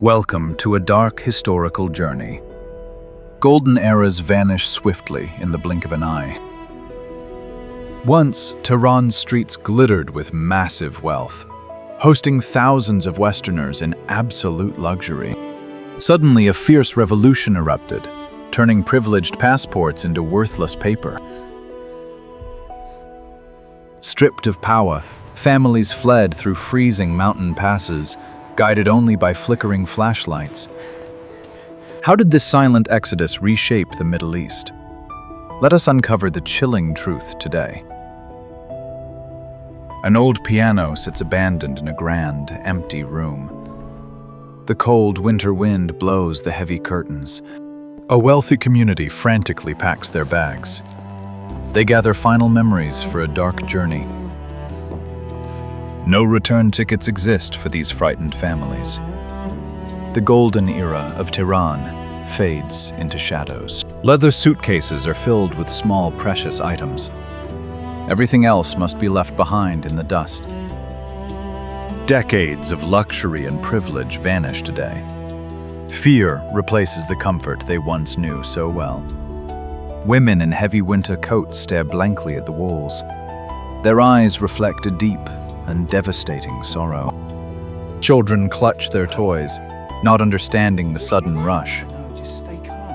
Welcome to a dark historical journey. Golden eras vanish swiftly in the blink of an eye. Once, Tehran's streets glittered with massive wealth, hosting thousands of Westerners in absolute luxury. Suddenly, a fierce revolution erupted, turning privileged passports into worthless paper. Stripped of power, families fled through freezing mountain passes, guided only by flickering flashlights. How did this silent exodus reshape the Middle East? Let us uncover the chilling truth today. An old piano sits abandoned in a grand, empty room. The cold winter wind blows the heavy curtains. A wealthy community frantically packs their bags. They gather final memories for a dark journey. No return tickets exist for these frightened families. The golden era of Tehran fades into shadows. Leather suitcases are filled with small, precious items. Everything else must be left behind in the dust. Decades of luxury and privilege vanish today. Fear replaces the comfort they once knew so well. Women in heavy winter coats stare blankly at the walls. Their eyes reflect a deep and devastating sorrow. Children clutch their toys, not understanding the sudden rush.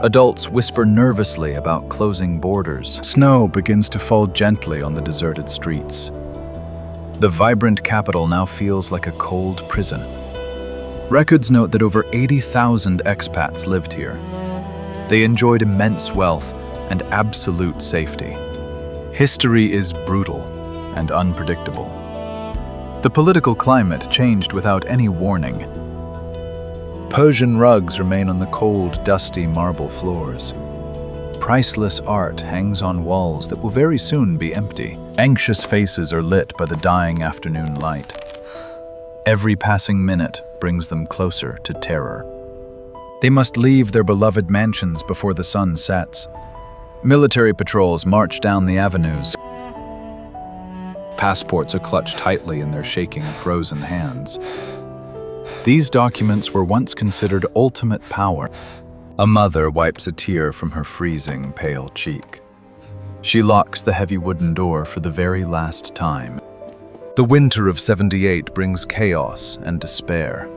Adults whisper nervously about closing borders. Snow begins to fall gently on the deserted streets. The vibrant capital now feels like a cold prison. Records note that over 80,000 expats lived here. They enjoyed immense wealth and absolute safety. History is brutal and unpredictable. The political climate changed without any warning. Persian rugs remain on the cold, dusty marble floors. Priceless art hangs on walls that will very soon be empty. Anxious faces are lit by the dying afternoon light. Every passing minute brings them closer to terror. They must leave their beloved mansions before the sun sets. Military patrols march down the avenues. Passports are clutched tightly in their shaking, frozen hands. These documents were once considered ultimate power. A mother wipes a tear from her freezing, pale cheek. She locks the heavy wooden door for the very last time. The winter of '78 brings chaos and despair.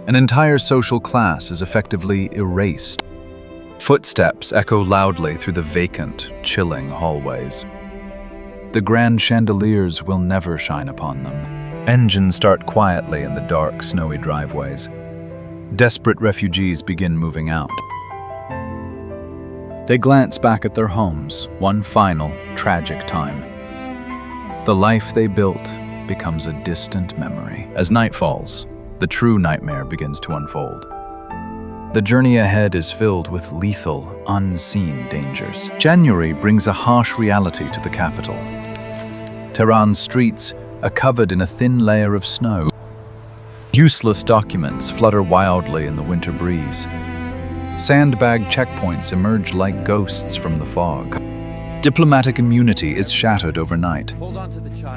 An entire social class is effectively erased. Footsteps echo loudly through the vacant, chilling hallways. The grand chandeliers will never shine upon them. Engines start quietly in the dark, snowy driveways. Desperate refugees begin moving out. They glance back at their homes, one final, tragic time. The life they built becomes a distant memory. As night falls, the true nightmare begins to unfold. The journey ahead is filled with lethal, unseen dangers. January brings a harsh reality to the capital. Tehran's streets are covered in a thin layer of snow. Useless documents flutter wildly in the winter breeze. Sandbag checkpoints emerge like ghosts from the fog. Diplomatic immunity is shattered overnight.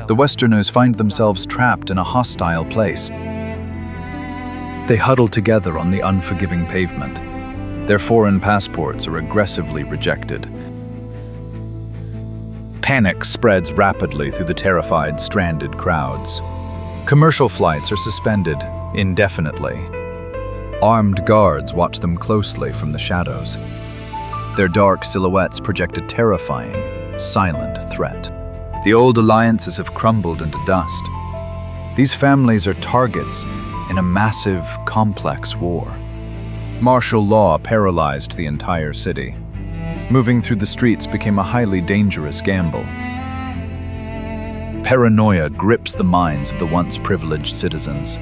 The Westerners find themselves trapped in a hostile place. They huddle together on the unforgiving pavement. Their foreign passports are aggressively rejected. Panic spreads rapidly through the terrified, stranded crowds. Commercial flights are suspended indefinitely. Armed guards watch them closely from the shadows. Their dark silhouettes project a terrifying, silent threat. The old alliances have crumbled into dust. These families are targets in a massive, complex war. Martial law paralyzed the entire city. Moving through the streets became a highly dangerous gamble. Paranoia grips the minds of the once privileged citizens.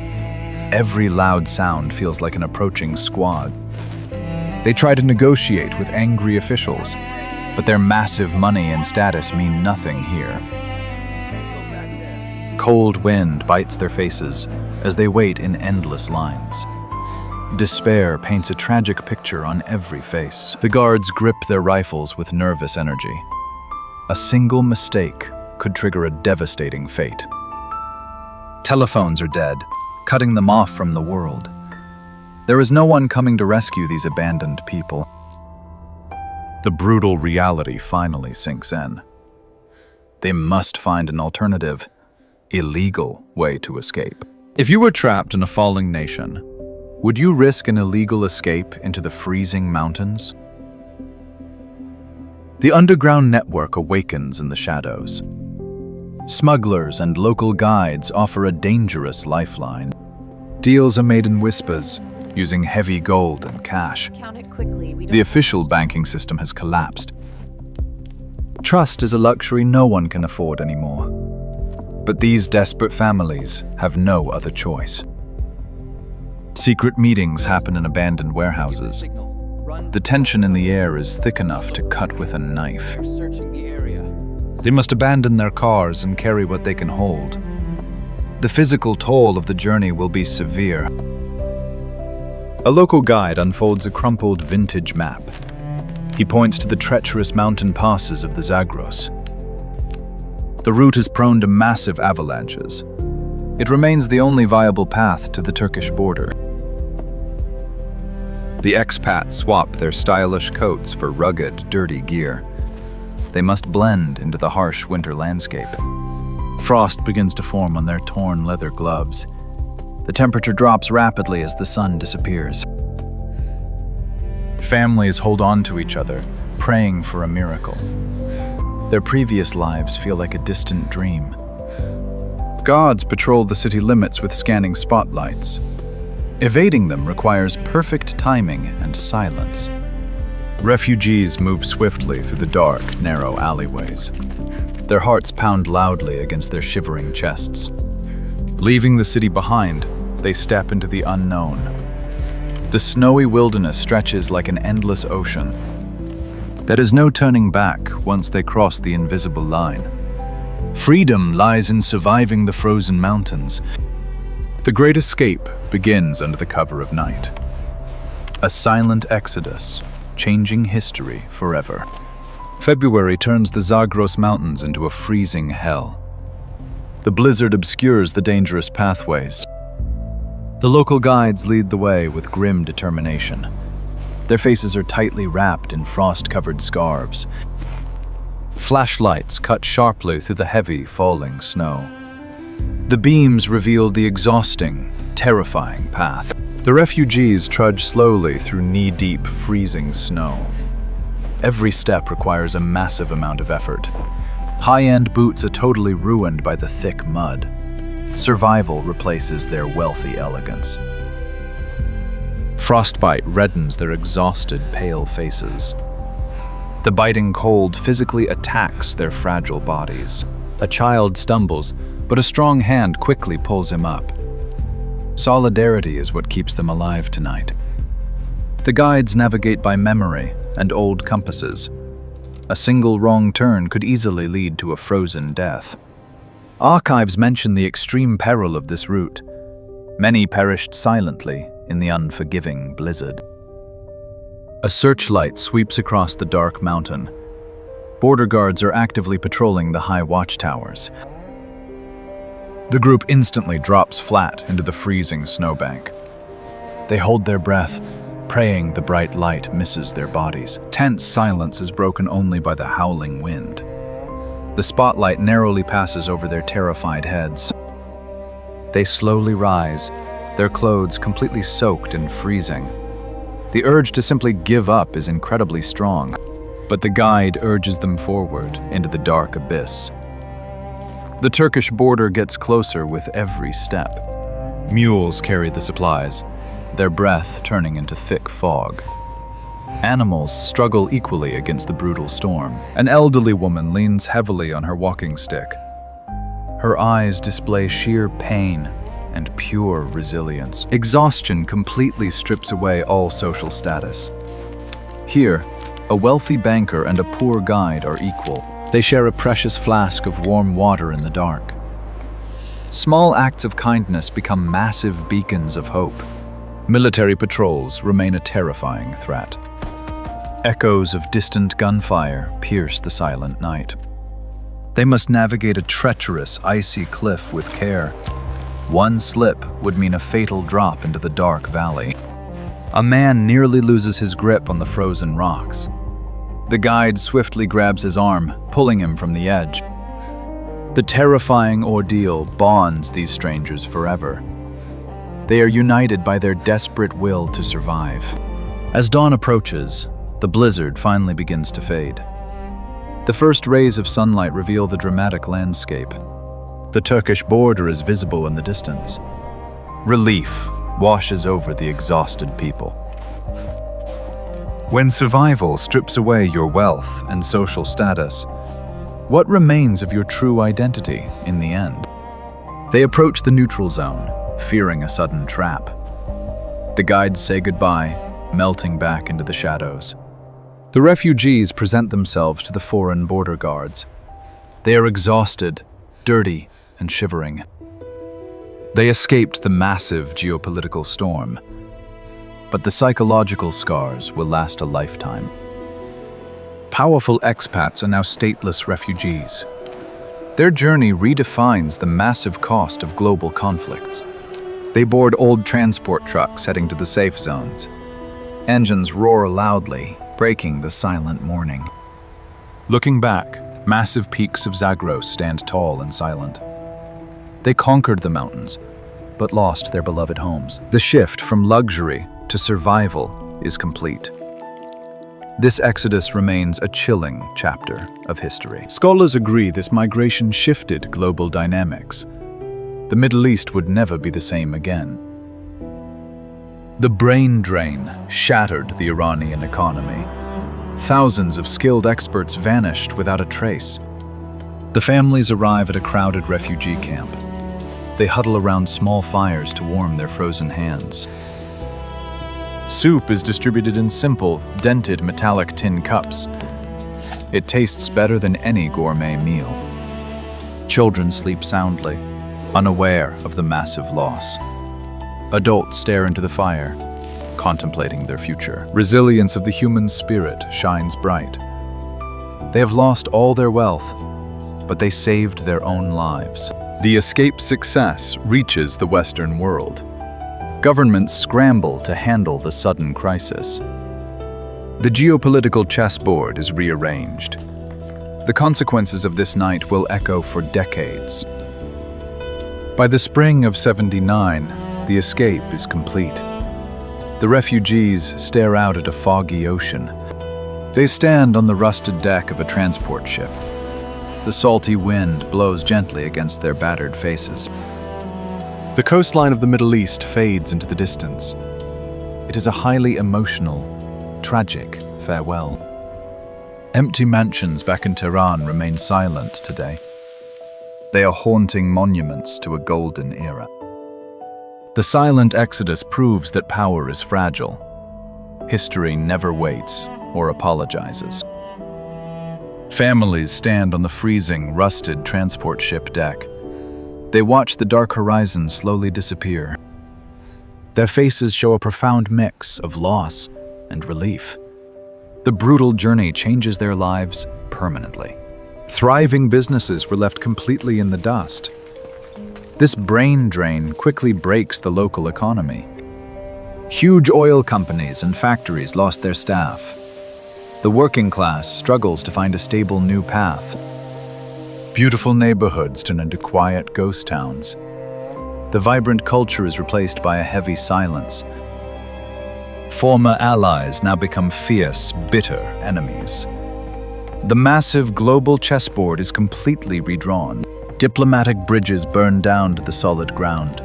Every loud sound feels like an approaching squad. They try to negotiate with angry officials, but their massive money and status mean nothing here. Cold wind bites their faces as they wait in endless lines. Despair paints a tragic picture on every face. The guards grip their rifles with nervous energy. A single mistake could trigger a devastating fate. Telephones are dead, cutting them off from the world. There is no one coming to rescue these abandoned people. The brutal reality finally sinks in. They must find an alternative, illegal way to escape. If you were trapped in a falling nation, would you risk an illegal escape into the freezing mountains? The underground network awakens in the shadows. Smugglers and local guides offer a dangerous lifeline. Deals are made in whispers, using heavy gold and cash. Count it quickly. The official banking system has collapsed. Trust is a luxury no one can afford anymore. But these desperate families have no other choice. Secret meetings happen in abandoned warehouses. The tension in the air is thick enough to cut with a knife. They must abandon their cars and carry what they can hold. The physical toll of the journey will be severe. A local guide unfolds a crumpled vintage map. He points to the treacherous mountain passes of the Zagros. The route is prone to massive avalanches. It remains the only viable path to the Turkish border. The expats swap their stylish coats for rugged, dirty gear. They must blend into the harsh winter landscape. Frost begins to form on their torn leather gloves. The temperature drops rapidly as the sun disappears. Families hold on to each other, praying for a miracle. Their previous lives feel like a distant dream. Guards patrol the city limits with scanning spotlights. Evading them requires perfect timing and silence. Refugees move swiftly through the dark, narrow alleyways. Their hearts pound loudly against their shivering chests. Leaving the city behind, they step into the unknown. The snowy wilderness stretches like an endless ocean. There is no turning back once they cross the invisible line. Freedom lies in surviving the frozen mountains. The great escape begins under the cover of night. A silent exodus, changing history forever. February turns the Zagros Mountains into a freezing hell. The blizzard obscures the dangerous pathways. The local guides lead the way with grim determination. Their faces are tightly wrapped in frost-covered scarves. Flashlights cut sharply through the heavy, falling snow. The beams reveal the exhausting, terrifying path. The refugees trudge slowly through knee-deep, freezing snow. Every step requires a massive amount of effort. High-end boots are totally ruined by the thick mud. Survival replaces their wealthy elegance. Frostbite reddens their exhausted, pale faces. The biting cold physically attacks their fragile bodies. A child stumbles, but a strong hand quickly pulls him up. Solidarity is what keeps them alive tonight. The guides navigate by memory and old compasses. A single wrong turn could easily lead to a frozen death. Archives mention the extreme peril of this route. Many perished silently in the unforgiving blizzard. A searchlight sweeps across the dark mountain. Border guards are actively patrolling the high watchtowers. The group instantly drops flat into the freezing snowbank. They hold their breath, praying the bright light misses their bodies. Tense silence is broken only by the howling wind. The spotlight narrowly passes over their terrified heads. They slowly rise, their clothes completely soaked and freezing. The urge to simply give up is incredibly strong, but the guide urges them forward into the dark abyss. The Turkish border gets closer with every step. Mules carry the supplies, their breath turning into thick fog. Animals struggle equally against the brutal storm. An elderly woman leans heavily on her walking stick. Her eyes display sheer pain and pure resilience. Exhaustion completely strips away all social status. Here, a wealthy banker and a poor guide are equal. They share a precious flask of warm water in the dark. Small acts of kindness become massive beacons of hope. Military patrols remain a terrifying threat. Echoes of distant gunfire pierce the silent night. They must navigate a treacherous, icy cliff with care. One slip would mean a fatal drop into the dark valley. A man nearly loses his grip on the frozen rocks. The guide swiftly grabs his arm, pulling him from the edge. The terrifying ordeal bonds these strangers forever. They are united by their desperate will to survive. As dawn approaches, the blizzard finally begins to fade. The first rays of sunlight reveal the dramatic landscape. The Turkish border is visible in the distance. Relief washes over the exhausted people. When survival strips away your wealth and social status, what remains of your true identity in the end? They approach the neutral zone, fearing a sudden trap. The guides say goodbye, melting back into the shadows. The refugees present themselves to the foreign border guards. They are exhausted, dirty, and shivering. They escaped the massive geopolitical storm, but the psychological scars will last a lifetime. Powerful expats are now stateless refugees. Their journey redefines the massive cost of global conflicts. They board old transport trucks heading to the safe zones. Engines roar loudly, breaking the silent morning. Looking back, massive peaks of Zagros stand tall and silent. They conquered the mountains, but lost their beloved homes. The shift from luxury to survival is complete. This exodus remains a chilling chapter of history. Scholars agree this migration shifted global dynamics. The Middle East would never be the same again. The brain drain shattered the Iranian economy. Thousands of skilled experts vanished without a trace. The families arrive at a crowded refugee camp. They huddle around small fires to warm their frozen hands. Soup is distributed in simple, dented metallic tin cups. It tastes better than any gourmet meal. Children sleep soundly, unaware of the massive loss. Adults stare into the fire, contemplating their future. Resilience of the human spirit shines bright. They have lost all their wealth, but they saved their own lives. The escape success reaches the Western world. Governments scramble to handle the sudden crisis. The geopolitical chessboard is rearranged. The consequences of this night will echo for decades. By the spring of '79, the escape is complete. The refugees stare out at a foggy ocean. They stand on the rusted deck of a transport ship. The salty wind blows gently against their battered faces. The coastline of the Middle East fades into the distance. It is a highly emotional, tragic farewell. Empty mansions back in Tehran remain silent today. They are haunting monuments to a golden era. The silent exodus proves that power is fragile. History never waits or apologizes. Families stand on the freezing, rusted transport ship deck. They watch the dark horizon slowly disappear. Their faces show a profound mix of loss and relief. The brutal journey changes their lives permanently. Thriving businesses were left completely in the dust. This brain drain quickly breaks the local economy. Huge oil companies and factories lost their staff. The working class struggles to find a stable new path. Beautiful neighborhoods turn into quiet ghost towns. The vibrant culture is replaced by a heavy silence. Former allies now become fierce, bitter enemies. The massive global chessboard is completely redrawn. Diplomatic bridges burn down to the solid ground.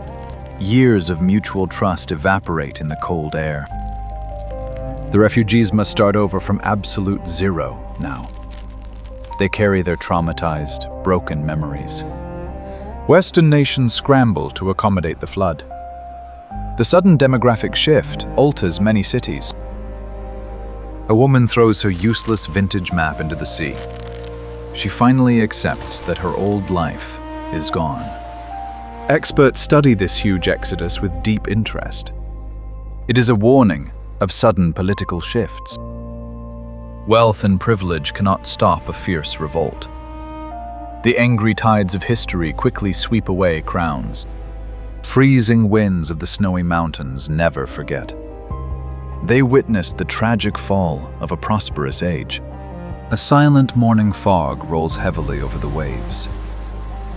Years of mutual trust evaporate in the cold air. The refugees must start over from absolute zero now. They carry their traumatized, broken memories. Western nations scramble to accommodate the flood. The sudden demographic shift alters many cities. A woman throws her useless vintage map into the sea. She finally accepts that her old life is gone. Experts study this huge exodus with deep interest. It is a warning of sudden political shifts. Wealth and privilege cannot stop a fierce revolt. The angry tides of history quickly sweep away crowns. Freezing winds of the snowy mountains never forget. They witnessed the tragic fall of a prosperous age. A silent morning fog rolls heavily over the waves.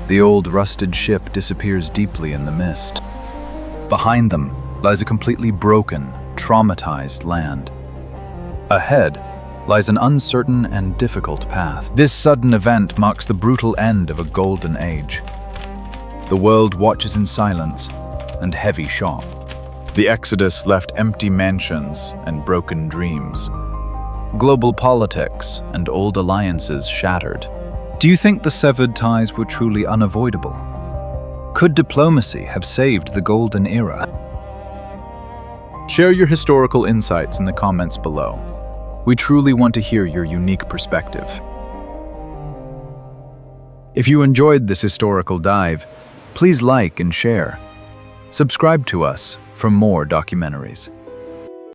The old rusted ship disappears deeply in the mist. Behind them lies a completely broken, traumatized land. Ahead lies an uncertain and difficult path. This sudden event marks the brutal end of a golden age. The world watches in silence and heavy shock. The exodus left empty mansions and broken dreams. Global politics and old alliances shattered. Do you think the severed ties were truly unavoidable? Could diplomacy have saved the golden era? Share your historical insights in the comments below. We truly want to hear your unique perspective. If you enjoyed this historical dive, please like and share. Subscribe to us for more documentaries.